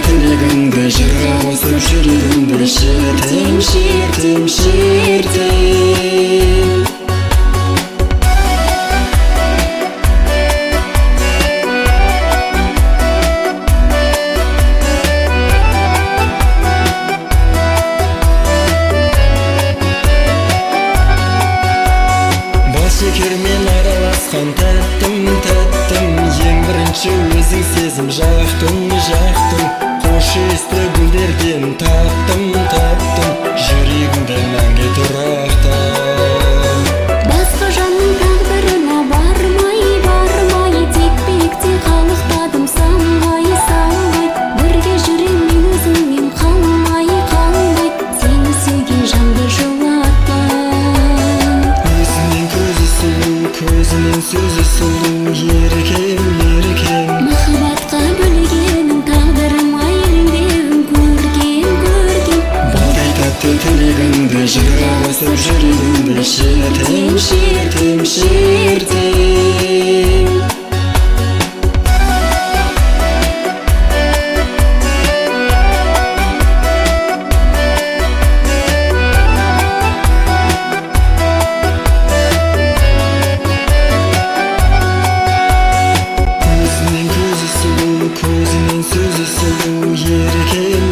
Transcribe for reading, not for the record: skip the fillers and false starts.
тілегіңді жырға қосып жүрегімді шертем, шертем, шертем. Шекермен араласқан тәттім, тәттім, ең бірінші өзің сезім жақтың, жақтың. Қош есті гүлдерден таптым, таптым, жүрегімді мәңгі тұрақтым. Басқа жанның тағдырына бармай, бармай, тек биікте қалықтадым самғай, самғай. Бірге жүремін өзіңмен қалмай, қалмай, сені сүйген жанды жылатпай. Көзінен сөзі сұлу, еркем, еркем. Махаббатқа бөлгенің тағдырым айрылдеуін көрген, көрген. Балдай тәтті тілегіңді жырға қосып жүрегімді шертем, шертем, шертем. Көзінен сөзі сұлу, еркем,